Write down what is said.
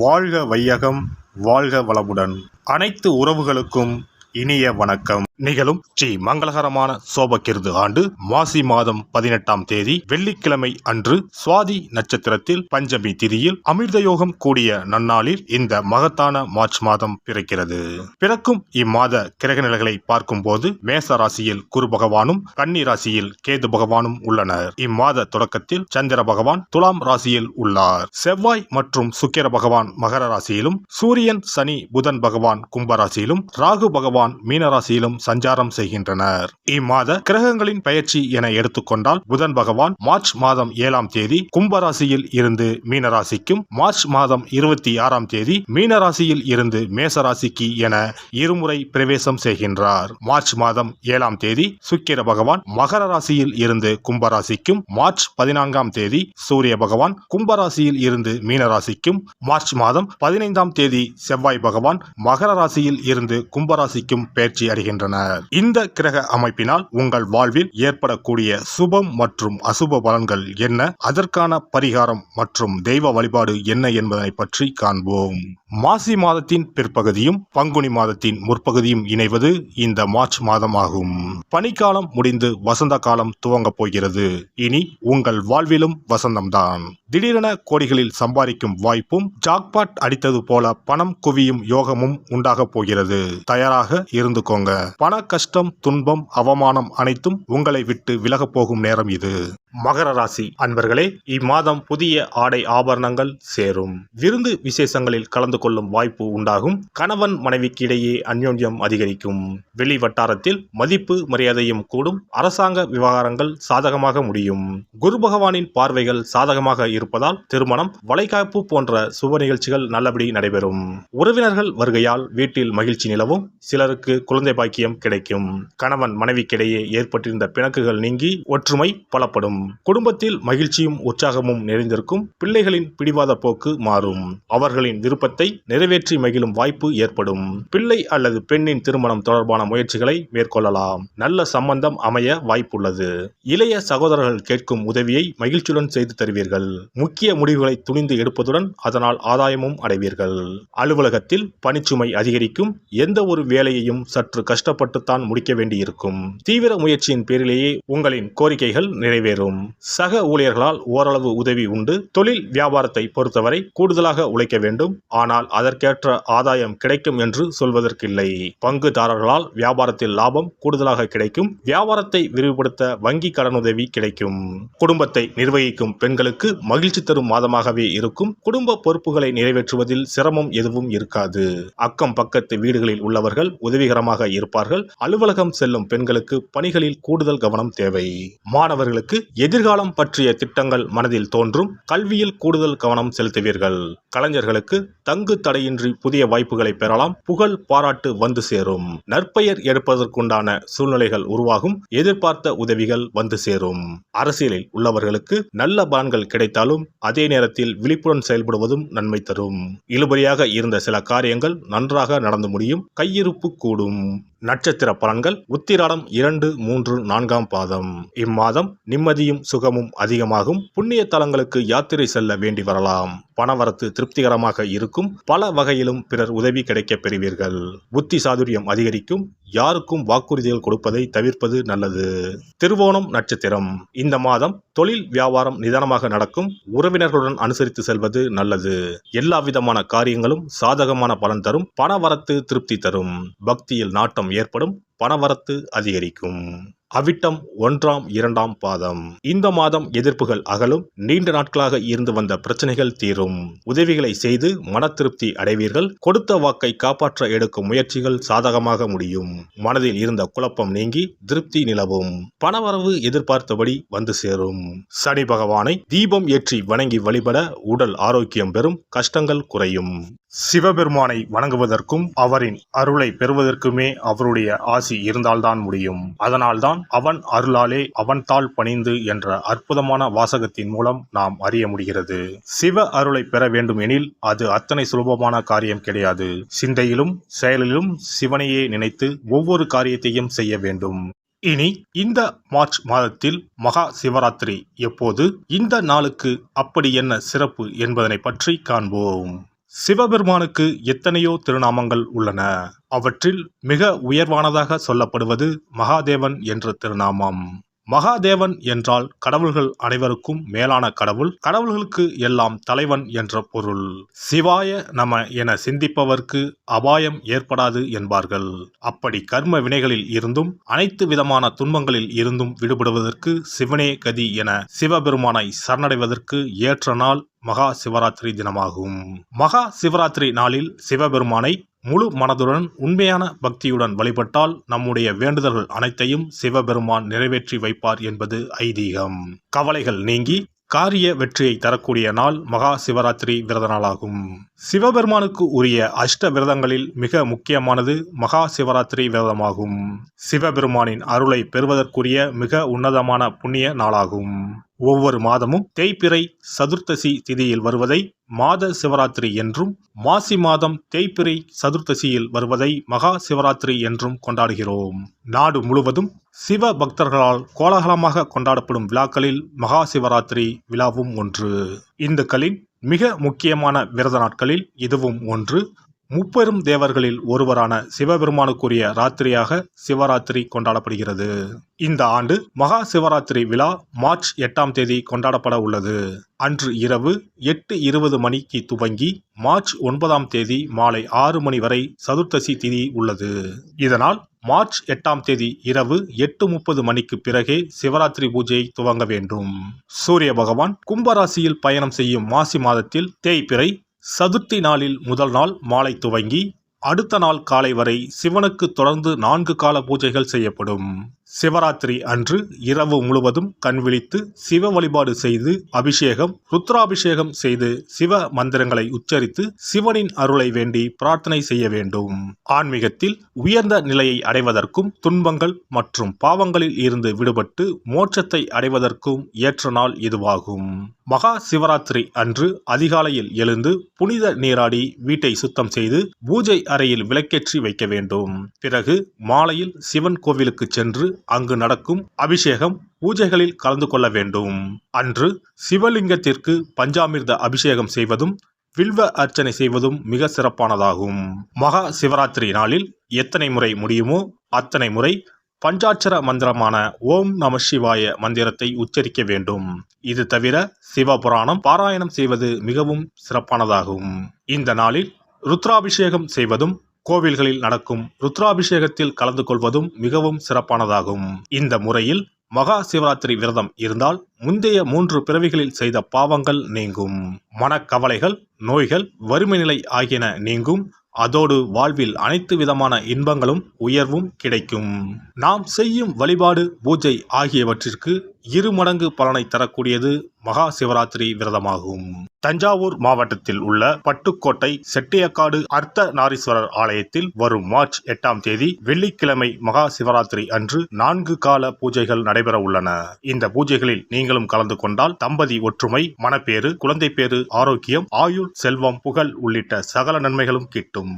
வாழ்க வையகம், வாழ்க வளமுடன். அனைத்து உறவுகளுக்கும் இனிய வணக்கம். நிகழும் ஸ்ரீ மங்களகரமான சோபகிருது ஆண்டு மாசி மாதம் 18ஆம் தேதி வெள்ளிக்கிழமை அன்று சுவாதி நட்சத்திரத்தில் பஞ்சமி திதியில் அமிர்த யோகம் கூடிய நன்னாளில் இந்த மகத்தான மார்ச் மாதம் பிறக்கிறது. பிறக்கும் இம்மாத கிரக நிலைகளை பார்க்கும் போது மேச ராசியில் குரு பகவானும் கன்னி ராசியில் கேது பகவானும் உள்ளனர். இம்மாத தொடக்கத்தில் சந்திர பகவான் துலாம் ராசியில் உள்ளார். செவ்வாய் மற்றும் சுக்கிர பகவான் மகர ராசியிலும், சூரியன் சனி புதன் பகவான் கும்பராசியிலும், ராகு பகவான் மீனராசியிலும் சஞ்சாரம் செய்கின்றனர். இம்மாத கிரகங்களின் பெயர்ச்சி என எடுத்துக்கொண்டால் புதன் பகவான் மார்ச் மாதம் 7ஆம் தேதி கும்பராசியில் இருந்து மீனராசிக்கும், மார்ச் மாதம் 26ஆம் தேதி மீனராசியில் இருந்து மேசராசிக்கு என இருமுறை பிரவேசம் செய்கின்றார். மார்ச் மாதம் 7ஆம் தேதி சுக்கிர பகவான் மகர ராசியில் இருந்து கும்பராசிக்கும், மார்ச் 14ஆம் தேதி சூரிய பகவான் கும்பராசியில் இருந்து மீனராசிக்கும், மார்ச் மாதம் 15ஆம் தேதி செவ்வாய் பகவான் மகர ராசியில் இருந்து கும்பராசிக்கும் பயிற்சி அடைகின்றனர். இந்த கிரக அமைப்பினால் உங்கள் வாழ்வில் ஏற்படக்கூடிய சுபம் மற்றும் அசுப பலன்கள் என்ன, அதற்கான பரிகாரம் மற்றும் தெய்வ வழிபாடு என்ன என்பதனை பற்றி காண்போம். மாசி மாதத்தின் பிற்பகுதியும் பங்குனி மாதத்தின் முற்பகுதியும் இணைவது இந்த மார்ச் மாதம் ஆகும். பனிக்காலம் முடிந்து வசந்த காலம் துவங்க போகிறது. இனி உங்கள் வாழ்விலும் வசந்தம்தான். திடீரென கோடிகளில் சம்பாதிக்கும் வாய்ப்பும், ஜாக்பாட் அடித்தது போல பணம் குவியும் யோகமும் உண்டாக போகிறது. தயாராக இருந்துக்கோங்க. பண கஷ்டம், துன்பம், அவமானம் அனைத்தும் உங்களை விட்டு விலக போகும் நேரம் இது. மகர ராசி அன்பர்களே, இம்மாதம் புதிய ஆடை ஆபரணங்கள் சேரும். விருந்து விசேஷங்களில் கலந்து கொள்ளும் வாய்ப்பு உண்டாகும். கணவன் மனைவிக்கு இடையே அந்யோன்யம் அதிகரிக்கும். வெளி வட்டாரத்தில் மதிப்பு மரியாதையும் கூடும். அரசாங்க விவகாரங்கள் சாதகமாக முடியும். குரு பகவானின் பார்வைகள் சாதகமாக இருப்பதால் திருமணம், வளைகாப்பு போன்ற சுப நிகழ்ச்சிகள் நல்லபடி நடைபெறும். உறவினர்கள் வருகையால் வீட்டில் மகிழ்ச்சி நிலவும். சிலருக்கு குழந்தை பாக்கியம் கிடைக்கும். கணவன் மனைவிக்கிடையே ஏற்பட்டிருந்த பிணக்குகள் நீங்கி ஒற்றுமை பலப்படும். குடும்பத்தில் மகிழ்ச்சியும் உற்சாகமும் நிறைந்திருக்கும். பிள்ளைகளின் பிடிவாத போக்கு மாறும். அவர்களின் விருப்பத்தை நிறைவேற்றி மகிழும் வாய்ப்பு ஏற்படும். பிள்ளை அல்லது பெண்ணின் திருமணம் தொடர்பான முயற்சிகளை மேற்கொள்ளலாம். நல்ல சம்பந்தம் அமைய வாய்ப்புள்ளது. இளைய சகோதரர்கள் கேட்கும் உதவியை மகிழ்ச்சியுடன் செய்து தருவீர்கள். முக்கிய முடிவுகளை துணிந்து எடுப்பதுடன் அதனால் ஆதாயமும் அடைவீர்கள். அலுவலகத்தில் பணிச்சுமை அதிகரிக்கும். எந்த ஒரு வேலையையும் சற்று கஷ்டப்பட்டுத்தான் முடிக்க வேண்டியிருக்கும். தீவிர முயற்சியின் பேரிலேயே உங்களின் கோரிக்கைகள் நிறைவேறும். சக ஊழியர்களால் ஓரளவு உதவி உண்டு. தொழில் வியாபாரத்தை பொறுத்தவரை கூடுதலாக உழைக்க வேண்டும். ஆனால் அதற்கேற்ற ஆதாயம் கிடைக்கும் என்று சொல்வதற்கில்லை. பங்குதாரர்களால் வியாபாரத்தில் லாபம் கூடுதலாக கிடைக்கும். வியாபாரத்தை விரிவுபடுத்த வங்கி கடனுதவி கிடைக்கும். குடும்பத்தை நிர்வகிக்கும் பெண்களுக்கு மகிழ்ச்சி தரும் மாதமாகவே இருக்கும். குடும்ப பொறுப்புகளை நிறைவேற்றுவதில் சிரமம் எதுவும் இருக்காது. அக்கம் பக்கத்து வீடுகளில் உள்ளவர்கள் உதவிகரமாக இருப்பார்கள். அலுவலகம் செல்லும் பெண்களுக்கு பணிகளில் கூடுதல் கவனம் தேவை. மாணவர்களுக்கு எதிர்காலம் பற்றிய திட்டங்கள் மனதில் தோன்றும். கல்வியில் கூடுதல் கவனம் செலுத்துவீர்கள். கலைஞர்களுக்கு தங்கு தடையின்றி புதிய வாய்ப்புகளை பெறலாம். புகழ் பாராட்டு வந்து சேரும். நற்பெயர் எடுப்பதற்குண்டான சூழ்நிலைகள் உருவாகும். எதிர்பார்த்த உதவிகள் வந்து சேரும். அரசியலில் உள்ளவர்களுக்கு நல்ல பலன்கள் கிடைத்தாலும் அதே நேரத்தில் விழிப்புடன் செயல்படுவதும் நன்மை தரும். இழுபறியாக இருந்த சில காரியங்கள் நன்றாக நடந்து முடியும். கையிருப்பு கூடும். நட்சத்திர பலன்கள் உத்திராடம் 2, 3, 4ஆம் பாதம். இம்மாதம் நிம்மதியும் சுகமும் அதிகமாகும். புண்ணிய தலங்களுக்கு யாத்திரை செல்ல வேண்டி வரலாம். பணவரத்து திருப்திகரமாக இருக்கும். பல வகையிலும் பிறர் உதவி கிடைக்க பெறுவீர்கள். புத்தி சாதுரியம் அதிகரிக்கும். யாருக்கும் வாக்குறுதிகள் கொடுப்பதை தவிர்ப்பது நல்லது. திருவோணம் நட்சத்திரம். இந்த மாதம் தொழில் வியாபாரம் நிதானமாக நடக்கும். உறவினர்களுடன் அனுசரித்து செல்வது நல்லது. எல்லா விதமான காரியங்களும் சாதகமான பலன் தரும். பணவரத்து திருப்தி தரும். பக்தியில் நாட்டம் ஏற்படும். பணவரத்து அதிகரிக்கும். அவிட்டம் 1ஆம் 2ஆம் பாதம். இந்த மாதம் எதிர்ப்புகள் அகலும். நீண்ட நாட்களாக இருந்து வந்த பிரச்சனைகள் தீரும். உதவிகளை செய்து மன திருப்தி அடைவீர்கள். கொடுத்த வாக்கை காப்பாற்ற எடுக்கும் முயற்சிகள் சாதகமாக முடியும். மனதில் இருந்த குழப்பம் நீங்கி திருப்தி நிலவும். பணவரவு எதிர்பார்த்தபடி வந்து சேரும். சனி பகவானை தீபம் ஏற்றி வணங்கி வழிபட உடல் ஆரோக்கியம் பெறும். கஷ்டங்கள் குறையும். சிவபெருமானை வணங்குவதற்கும் அவரின் அருளை பெறுவதற்குமே அவருடைய ஆசி இருந்தால்தான் முடியும். அதனால்தான் அவன் அருளாலே அவன் தாள் பணிந்து என்ற அற்புதமான வாசகத்தின் மூலம் நாம் அறிய முடிகிறது. சிவ அருளை பெற வேண்டும் எனில் அது அத்தனை சுலபமான காரியம் கிடையாது. சிந்தையிலும் செயலிலும் சிவனையே நினைத்து ஒவ்வொரு காரியத்தையும் செய்ய வேண்டும். இனி இந்த மார்ச் மாதத்தில் மகா சிவராத்திரி எப்போது, இந்த நாளுக்கு அப்படி என்ன சிறப்பு என்பதனை பற்றி காண்போம். சிவபெருமானுக்கு எத்தனையோ திருநாமங்கள் உள்ளன. அவற்றில் மிக உயர்வானதாக சொல்லப்படுவது மகாதேவன் என்ற திருநாமம். மகாதேவன் என்றால் கடவுள்கள் அனைவருக்கும் மேலான கடவுள், கடவுள்களுக்கு எல்லாம் தலைவன் என்ற பொருள். சிவாய நம என சிந்திப்பவர்க்கு அபாயம் ஏற்படாது என்பார்கள். அப்படி கர்ம வினைகளில் இருந்தும் அனைத்து விதமான துன்பங்களில் இருந்தும் விடுபடுவதற்கு சிவனே கதி என சிவபெருமானை சரணடைவதற்கு ஏற்ற நாள் மகா சிவராத்திரி தினமாகும். மகா சிவராத்திரி நாளில் சிவபெருமானை முழு மனதுடன் உண்மையான பக்தியுடன் வழிபட்டால் நம்முடைய வேண்டுதல்கள் அனைத்தையும் சிவபெருமான் நிறைவேற்றி வைப்பார் என்பது ஐதீகம். கவலைகள் நீங்கி காரிய வெற்றியை தரக்கூடிய நாள் மகா சிவராத்திரி விரத நாளாகும். சிவபெருமானுக்கு உரிய அஷ்ட விரதங்களில் மிக முக்கியமானது மகா சிவராத்திரி விரதமாகும். சிவபெருமானின் அருளை பெறுவதற்குரிய மிக உன்னதமான புண்ணிய நாளாகும். ஒவ்வொரு மாதமும் தேய்பிறை சதுர்த்தசி திதியில் வருவதை மாத சிவராத்திரி என்றும், மாசி மாதம் தேய்பிறை சதுர்த்தசியில் வருவதை மகா சிவராத்திரி என்றும் கொண்டாடுகிறோம். நாடு முழுவதும் சிவ பக்தர்களால் கோலாகலமாக கொண்டாடப்படும் விழாக்களில் மகா சிவராத்திரி விழாவும் ஒன்று. இந்துக்களின் மிக முக்கியமான விரத நாட்களில் இதுவும் ஒன்று. முப்பெரும் தேவர்களில் ஒருவரான சிவபெருமானுக்குரிய ராத்திரியாக சிவராத்திரி கொண்டாடப்படுகிறது. இந்த ஆண்டு மகா சிவராத்திரி விழா மார்ச் 8ஆம் தேதி கொண்டாடப்பட உள்ளது. அன்று இரவு 8:20 மணிக்கு துவங்கி மார்ச் 9ஆம் தேதி மாலை 6 மணி வரை சதுர்த்தசி திதி உள்ளது. இதனால் மார்ச் 8ஆம் தேதி இரவு 8:30 மணிக்கு பிறகே சிவராத்திரி பூஜையை துவங்க வேண்டும். சூரிய பகவான் கும்பராசியில் பயணம் செய்யும் மாசி மாதத்தில் தேய்பிறை சதுர்த்தி நாளில் முதல் நாள் மாலை துவங்கி அடுத்த நாள் காலை வரை சிவனுக்கு தொடர்ந்து 4 கால பூஜைகள் செய்யப்படும். சிவராத்திரி அன்று இரவு முழுவதும் கண் விழித்து சிவ வழிபாடு செய்து அபிஷேகம், ருத்ராபிஷேகம் செய்து சிவ மந்திரங்களை உச்சரித்து சிவனின் அருளை வேண்டி பிரார்த்தனை செய்ய வேண்டும். ஆன்மீகத்தில் உயர்ந்த நிலையை அடைவதற்கும் துன்பங்கள் மற்றும் பாவங்களில் இருந்து விடுபட்டு மோட்சத்தை அடைவதற்கும் ஏற்ற நாள் இதுவாகும். மகா சிவராத்திரி அன்று அதிகாலையில் எழுந்து புனித நீராடி வீட்டை சுத்தம் செய்து பூஜை அறையில் விளக்கேற்றி வைக்க வேண்டும். பிறகு மாலையில் சிவன் கோவிலுக்கு சென்று அங்கு நடக்கும் அபிஷேகம் பூஜைகளில் கலந்து கொள்ள வேண்டும். அன்று சிவலிங்கத்திற்கு பஞ்சாமிர்த அபிஷேகம் செய்வதும் வில்வ அர்ச்சனை செய்வதும் மிக சிறப்பானதாகும். மகா சிவராத்திரி நாளில் எத்தனை முறை முடியுமோ அத்தனை முறை பஞ்சாட்சர மந்திரமான ஓம் நம சிவாய மந்திரத்தை உச்சரிக்க வேண்டும். இது தவிர சிவபுராணம் பாராயணம் செய்வது மிகவும் சிறப்பானதாகும். இந்த நாளில் ருத்ராபிஷேகம் செய்வதும் கோவில்களில் நடக்கும் ருத்ராபிஷேகத்தில் கலந்து கொள்வதும் மிகவும் சிறப்பானதாகும். இந்த முறையில் மகா சிவராத்திரி விரதம் இருந்தால் முந்தைய 3 பிறவிகளில் செய்த பாவங்கள் நீங்கும். மனக்கவலைகள், நோய்கள், வறுமை நிலை ஆகியன நீங்கும். அதோடு வாழ்வில் அனைத்து விதமான இன்பங்களும் உயர்வும் கிடைக்கும். நாம் செய்யும் வழிபாடு, பூஜை ஆகியவற்றிற்கு 2 மடங்கு பலனை தரக்கூடியது மகா சிவராத்திரி விரதமாகும். தஞ்சாவூர் மாவட்டத்தில் உள்ள பட்டுக்கோட்டை செட்டியக்காடு அர்த்த நாரீஸ்வரர் ஆலயத்தில் வரும் மார்ச் 8ஆம் தேதி வெள்ளிக்கிழமை மகா சிவராத்திரி அன்று 4 கால பூஜைகள் நடைபெற உள்ளன. இந்த பூஜைகளில் நீங்களும் கலந்து கொண்டால் தம்பதி ஒற்றுமை, மனப்பேறு, குழந்தை பேறு, ஆரோக்கியம், ஆயுள், செல்வம், புகழ் உள்ளிட்ட சகல நன்மைகளும் கிட்டும்.